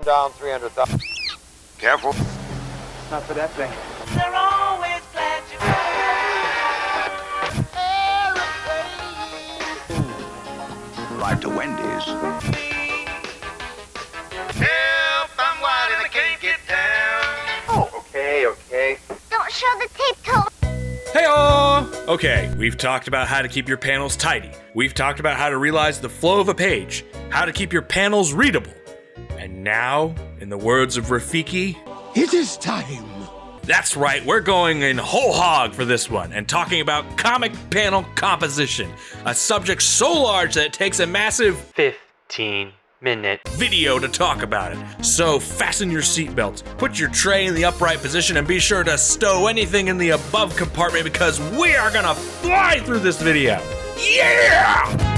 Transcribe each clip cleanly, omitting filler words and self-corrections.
down 300,000. Careful. Not for that thing. They're always glad you're Drive to Wendy's. Help, I'm wide and I can't get down. Oh, okay. Don't show the tape till... Hey-oh! Okay, we've talked about how to keep your panels tidy. We've talked about how to realize the flow of a page, how to keep your panels readable. And now, in the words of Rafiki, it is time. That's right, we're going in whole hog for this one and talking about comic panel composition, a subject so large that it takes a massive 15-minute video to talk about it. So fasten your seatbelts, put your tray in the upright position, and be sure to stow anything in the above compartment because we are gonna fly through this video. Yeah!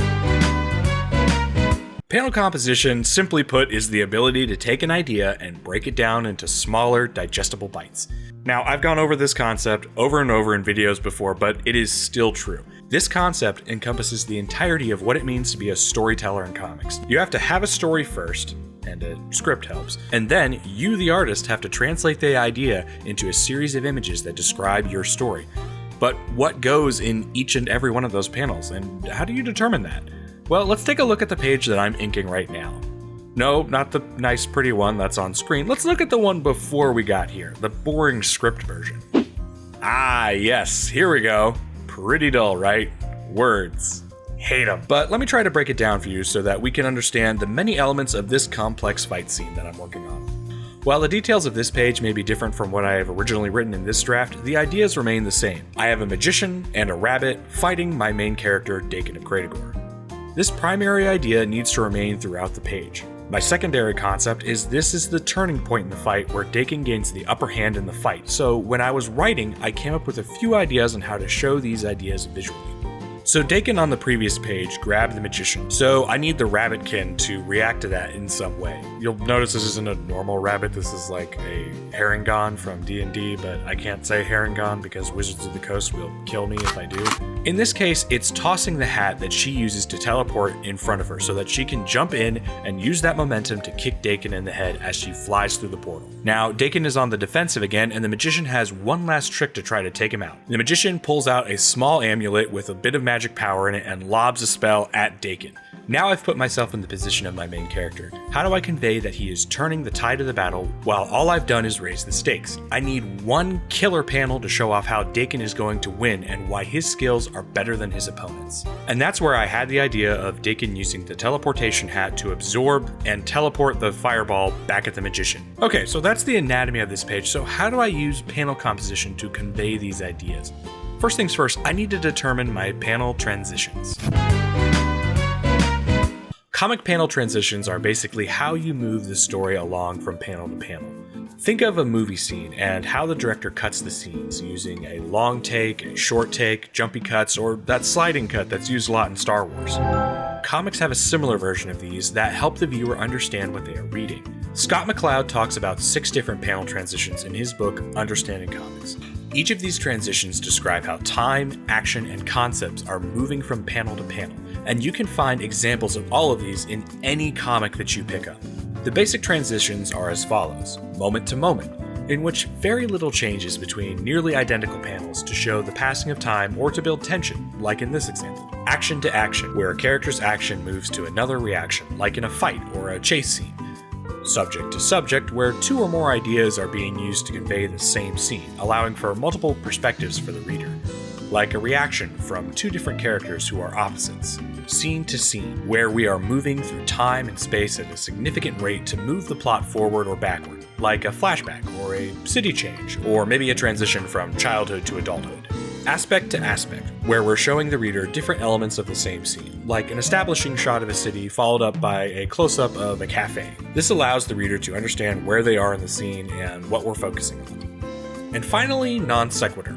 Panel composition, simply put, is the ability to take an idea and break it down into smaller, digestible bites. Now, I've gone over this concept over and over in videos before, but it is still true. This concept encompasses the entirety of what it means to be a storyteller in comics. You have to have a story first, and a script helps, and then you, the artist, have to translate the idea into a series of images that describe your story. But what goes in each and every one of those panels, and how do you determine that? Well, let's take a look at the page that I'm inking right now. No, not the nice pretty one that's on screen. Let's look at the one before we got here, the boring script version. Ah, yes, here we go. Pretty dull, right? Words. Hate them. But let me try to break it down for you so that we can understand the many elements of this complex fight scene that I'm working on. While the details of this page may be different from what I have originally written in this draft, the ideas remain the same. I have a magician and a rabbit fighting my main character, Dakin of Cretagor. This primary idea needs to remain throughout the page. My secondary concept is this is the turning point in the fight where Dakin gains the upper hand in the fight, so when I was writing, I came up with a few ideas on how to show these ideas visually. So Dakin on the previous page grabbed the magician, so I need the rabbitkin to react to that in some way. You'll notice this isn't a normal rabbit, this is like a herringon from D&D, but I can't say herringon because Wizards of the Coast will kill me if I do. In this case, it's tossing the hat that she uses to teleport in front of her so that she can jump in and use that momentum to kick Dakin in the head as she flies through the portal. Now, Dakin is on the defensive again, and the magician has one last trick to try to take him out. The magician pulls out a small amulet with a bit of magic power in it and lobs a spell at Dakin. Now I've put myself in the position of my main character. How do I convey that he is turning the tide of the battle while all I've done is raise the stakes? I need one killer panel to show off how Dakin is going to win and why his skills are better than his opponents. And that's where I had the idea of Dakin using the teleportation hat to absorb and teleport the fireball back at the magician. Okay, so that's the anatomy of this page, so how do I use panel composition to convey these ideas? First things first, I need to determine my panel transitions. Comic panel transitions are basically how you move the story along from panel to panel. Think of a movie scene and how the director cuts the scenes using a long take, a short take, jumpy cuts, or that sliding cut that's used a lot in Star Wars. Comics have a similar version of these that help the viewer understand what they are reading. Scott McCloud talks about 6 different panel transitions in his book, Understanding Comics. Each of these transitions describe how time, action, and concepts are moving from panel to panel, and you can find examples of all of these in any comic that you pick up. The basic transitions are as follows: moment to moment, in which very little changes between nearly identical panels to show the passing of time or to build tension, like in this example. Action to action, where a character's action moves to another reaction, like in a fight or a chase scene. Subject to subject, where 2 or more ideas are being used to convey the same scene, allowing for multiple perspectives for the reader. Like a reaction from 2 different characters who are opposites. Scene to scene, where we are moving through time and space at a significant rate to move the plot forward or backward, like a flashback or a city change, or maybe a transition from childhood to adulthood. Aspect to aspect, where we're showing the reader different elements of the same scene, like an establishing shot of a city followed up by a close-up of a cafe. This allows the reader to understand where they are in the scene and what we're focusing on. And finally, non sequitur,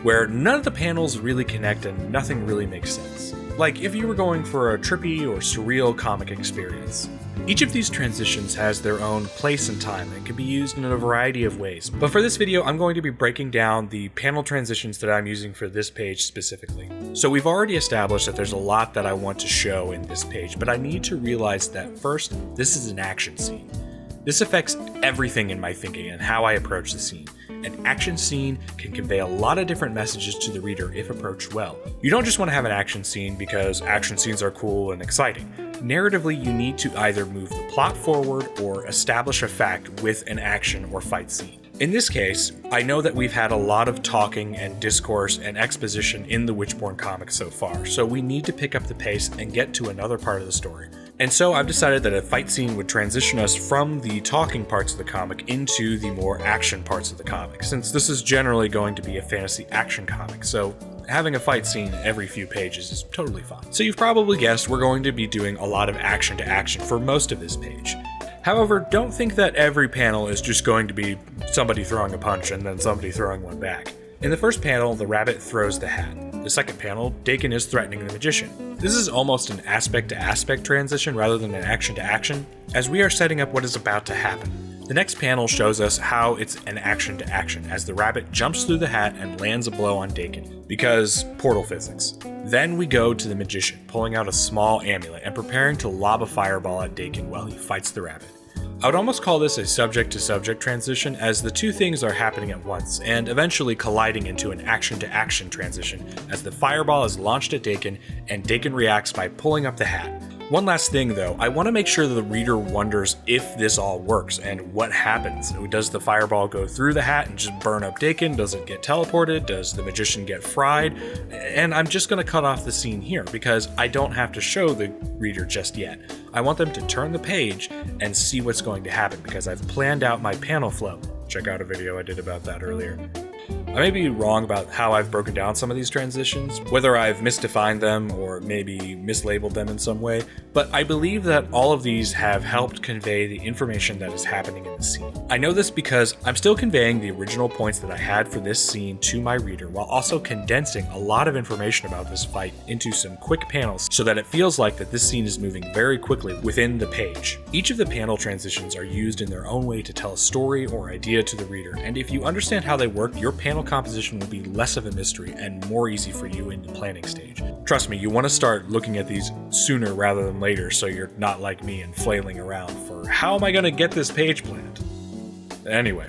where none of the panels really connect and nothing really makes sense. Like if you were going for a trippy or surreal comic experience. Each of these transitions has their own place and time and can be used in a variety of ways. But for this video, I'm going to be breaking down the panel transitions that I'm using for this page specifically. So we've already established that there's a lot that I want to show in this page, but I need to realize that first, this is an action scene. This affects everything in my thinking and how I approach the scene. An action scene can convey a lot of different messages to the reader if approached well. You don't just want to have an action scene because action scenes are cool and exciting. Narratively, you need to either move the plot forward or establish a fact with an action or fight scene. In this case, I know that we've had a lot of talking and discourse and exposition in the Witchborn comics so far, so we need to pick up the pace and get to another part of the story. And so I've decided that a fight scene would transition us from the talking parts of the comic into the more action parts of the comic, since this is generally going to be a fantasy action comic, so having a fight scene every few pages is totally fine. So you've probably guessed we're going to be doing a lot of action to action for most of this page. However, don't think that every panel is just going to be somebody throwing a punch and then somebody throwing one back. In the first panel, the rabbit throws the hat. The second panel, Dakin is threatening the magician. This is almost an aspect to aspect transition rather than an action to action, as we are setting up what is about to happen. The next panel shows us how it's an action to action, as the rabbit jumps through the hat and lands a blow on Dakin, because portal physics. Then we go to the magician, pulling out a small amulet and preparing to lob a fireball at Dakin while he fights the rabbit. I would almost call this a subject-to-subject transition, as the two things are happening at once, and eventually colliding into an action-to-action transition, as the fireball is launched at Dakin, and Dakin reacts by pulling up the hat. One last thing though, I want to make sure that the reader wonders if this all works, and what happens. Does the fireball go through the hat and just burn up Dakin? Does it get teleported? Does the magician get fried? And I'm just going to cut off the scene here, because I don't have to show the reader just yet. I want them to turn the page and see what's going to happen, because I've planned out my panel flow. Check out a video I did about that earlier. I may be wrong about how I've broken down some of these transitions, whether I've misdefined them or maybe mislabeled them in some way, but I believe that all of these have helped convey the information that is happening in the scene. I know this because I'm still conveying the original points that I had for this scene to my reader, while also condensing a lot of information about this fight into some quick panels so that it feels like that this scene is moving very quickly within the page. Each of the panel transitions are used in their own way to tell a story or idea to the reader, and if you understand how they work, your panel composition will be less of a mystery and more easy for you in the planning stage. Trust me, you want to start looking at these sooner rather than later, so you're not like me and flailing around for how am I going to get this page planned? Anyway.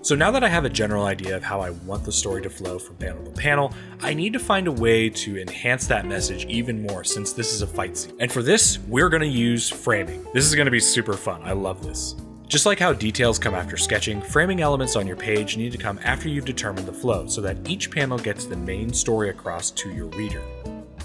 So now that I have a general idea of how I want the story to flow from panel to panel, I need to find a way to enhance that message even more, since this is a fight scene. And for this, we're going to use framing. This is going to be super fun. I love this. Just like how details come after sketching, framing elements on your page need to come after you've determined the flow, so that each panel gets the main story across to your reader,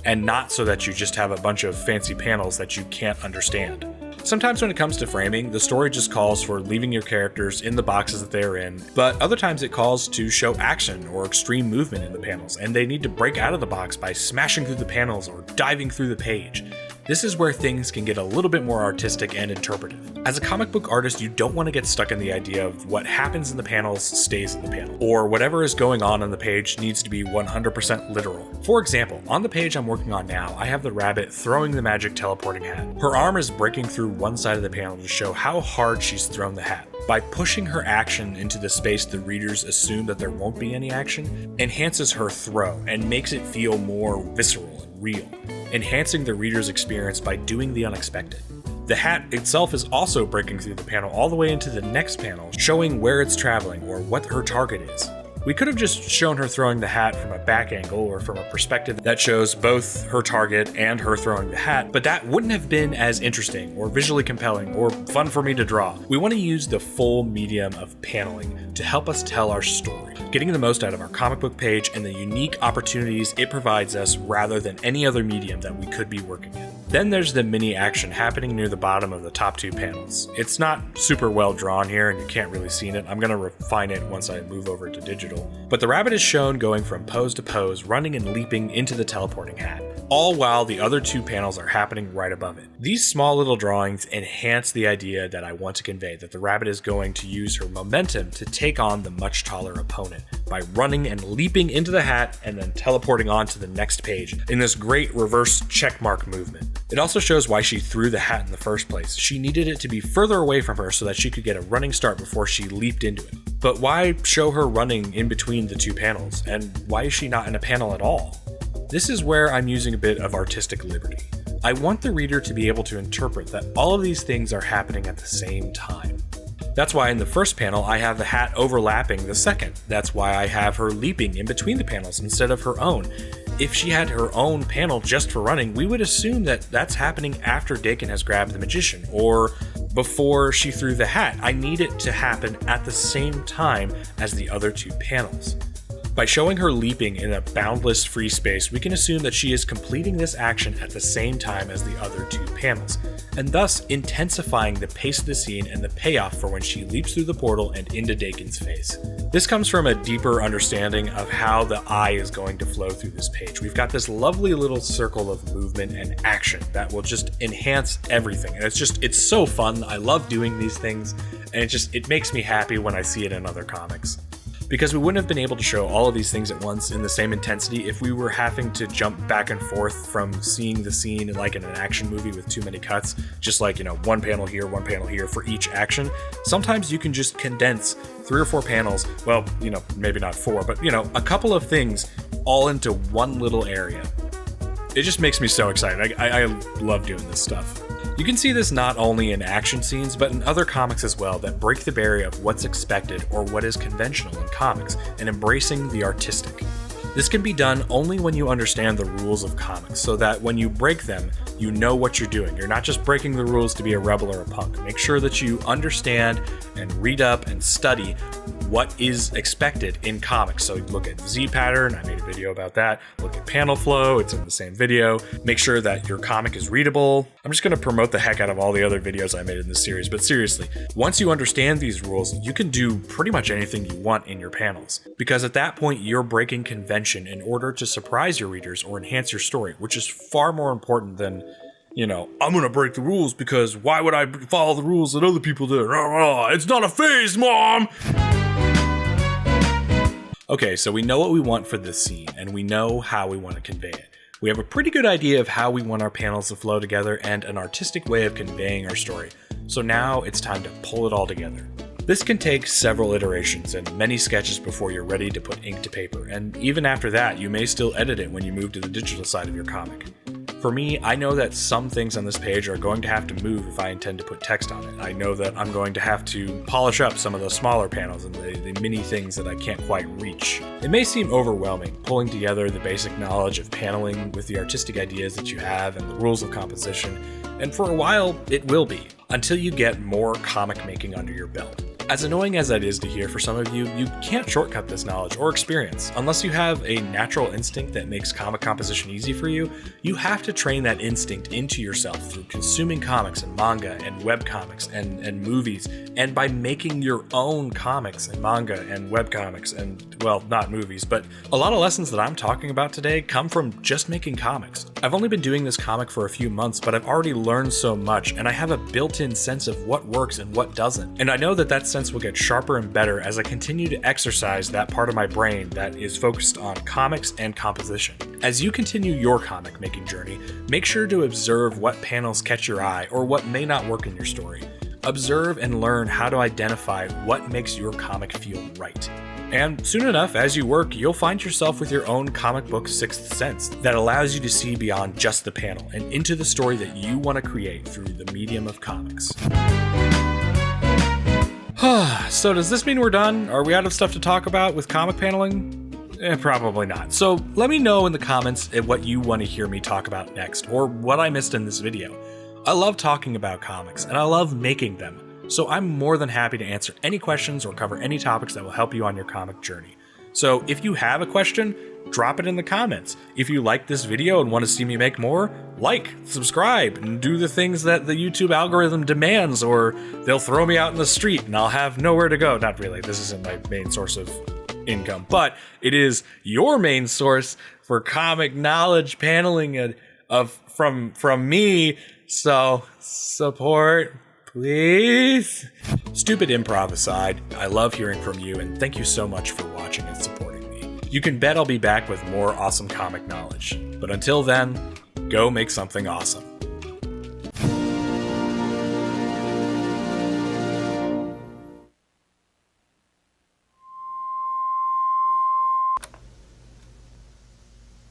and not so that you just have a bunch of fancy panels that you can't understand. Sometimes when it comes to framing, the story just calls for leaving your characters in the boxes that they're in, but other times it calls to show action or extreme movement in the panels, and they need to break out of the box by smashing through the panels or diving through the page. This is where things can get a little bit more artistic and interpretive. As a comic book artist, you don't want to get stuck in the idea of what happens in the panels stays in the panel, or whatever is going on the page needs to be 100% literal. For example, on the page I'm working on now, I have the rabbit throwing the magic teleporting hat. Her arm is breaking through one side of the panel to show how hard she's thrown the hat. By pushing her action into the space the readers assume that there won't be any action, enhances her throw and makes it feel more visceral and real, enhancing the reader's experience by doing the unexpected. The hat itself is also breaking through the panel all the way into the next panel, showing where it's traveling or what her target is. We could have just shown her throwing the hat from a back angle or from a perspective that shows both her target and her throwing the hat, but that wouldn't have been as interesting or visually compelling or fun for me to draw. We want to use the full medium of paneling to help us tell our story, getting the most out of our comic book page and the unique opportunities it provides us rather than any other medium that we could be working in. Then there's the mini action happening near the bottom of the top two panels. It's not super well drawn here and you can't really see it. I'm going to refine it once I move over to digital. But the rabbit is shown going from pose to pose, running and leaping into the teleporting hat, all while the other two panels are happening right above it. These small little drawings enhance the idea that I want to convey, that the rabbit is going to use her momentum to take on the much taller opponent by running and leaping into the hat and then teleporting on to the next page in this great reverse checkmark movement. It also shows why she threw the hat in the first place. She needed it to be further away from her so that she could get a running start before she leaped into it. But why show her running in between the two panels? And why is she not in a panel at all? This is where I'm using a bit of artistic liberty. I want the reader to be able to interpret that all of these things are happening at the same time. That's why in the first panel I have the hat overlapping the second. That's why I have her leaping in between the panels instead of her own. If she had her own panel just for running, we would assume that that's happening after Dakin has grabbed the magician, or before she threw the hat. I need it to happen at the same time as the other two panels. By showing her leaping in a boundless free space, we can assume that she is completing this action at the same time as the other two panels, and thus intensifying the pace of the scene and the payoff for when she leaps through the portal and into Dakin's face. This comes from a deeper understanding of how the eye is going to flow through this page. We've got this lovely little circle of movement and action that will just enhance everything, and it's so fun. I love doing these things, and it makes me happy when I see it in other comics. Because we wouldn't have been able to show all of these things at once in the same intensity if we were having to jump back and forth from seeing the scene like in an action movie with too many cuts, just like, one panel here for each action. Sometimes you can just condense 3 or 4 panels, well, maybe not 4, but a couple of things all into one little area. It just makes me so excited. I love doing this stuff. You can see this not only in action scenes, but in other comics as well that break the barrier of what's expected or what is conventional in comics and embracing the artistic. This can be done only when you understand the rules of comics, so that when you break them, you know what you're doing. You're not just breaking the rules to be a rebel or a punk. Make sure that you understand and read up and study what is expected in comics. So look at Z pattern, I made a video about that. Look at panel flow, it's in the same video. Make sure that your comic is readable. I'm just gonna promote the heck out of all the other videos I made in this series, but seriously, once you understand these rules, you can do pretty much anything you want in your panels. Because at that point, you're breaking convention in order to surprise your readers or enhance your story, which is far more important than I'm gonna break the rules because why would I follow the rules that other people do? It's not a phase, Mom! Okay, so we know what we want for this scene, and we know how we want to convey it. We have a pretty good idea of how we want our panels to flow together and an artistic way of conveying our story. So now it's time to pull it all together. This can take several iterations and many sketches before you're ready to put ink to paper, and even after that, you may still edit it when you move to the digital side of your comic. For me, I know that some things on this page are going to have to move if I intend to put text on it. I know that I'm going to have to polish up some of the smaller panels and the mini things that I can't quite reach. It may seem overwhelming, pulling together the basic knowledge of paneling with the artistic ideas that you have and the rules of composition, and for a while, it will be, until you get more comic making under your belt. As annoying as that is to hear for some of you, you can't shortcut this knowledge or experience. Unless you have a natural instinct that makes comic composition easy for you, you have to train that instinct into yourself through consuming comics and manga and webcomics and movies, and by making your own comics and manga and webcomics and, well, not movies, but a lot of lessons that I'm talking about today come from just making comics. I've only been doing this comic for a few months, but I've already learned so much, and I have a built-in sense of what works and what doesn't. And I know that sense will get sharper and better as I continue to exercise that part of my brain that is focused on comics and composition. As you continue your comic making journey, make sure to observe what panels catch your eye or what may not work in your story. Observe and learn how to identify what makes your comic feel right. And soon enough, as you work, you'll find yourself with your own comic book sixth sense that allows you to see beyond just the panel and into the story that you want to create through the medium of comics. So does this mean we're done? Are we out of stuff to talk about with comic paneling? Probably not. So let me know in the comments what you want to hear me talk about next, or what I missed in this video. I love talking about comics, and I love making them, so I'm more than happy to answer any questions or cover any topics that will help you on your comic journey. So if you have a question, drop it in the comments. If you like this video and want to see me make more, like, subscribe, and do the things that the YouTube algorithm demands, or they'll throw me out in the street and I'll have nowhere to go. Not really, this isn't my main source of income, but it is your main source for comic knowledge paneling from me, so support, please. Stupid improv aside, I love hearing from you, and thank you so much for watching and supporting me. You can bet I'll be back with more awesome comic knowledge. But until then, go make something awesome.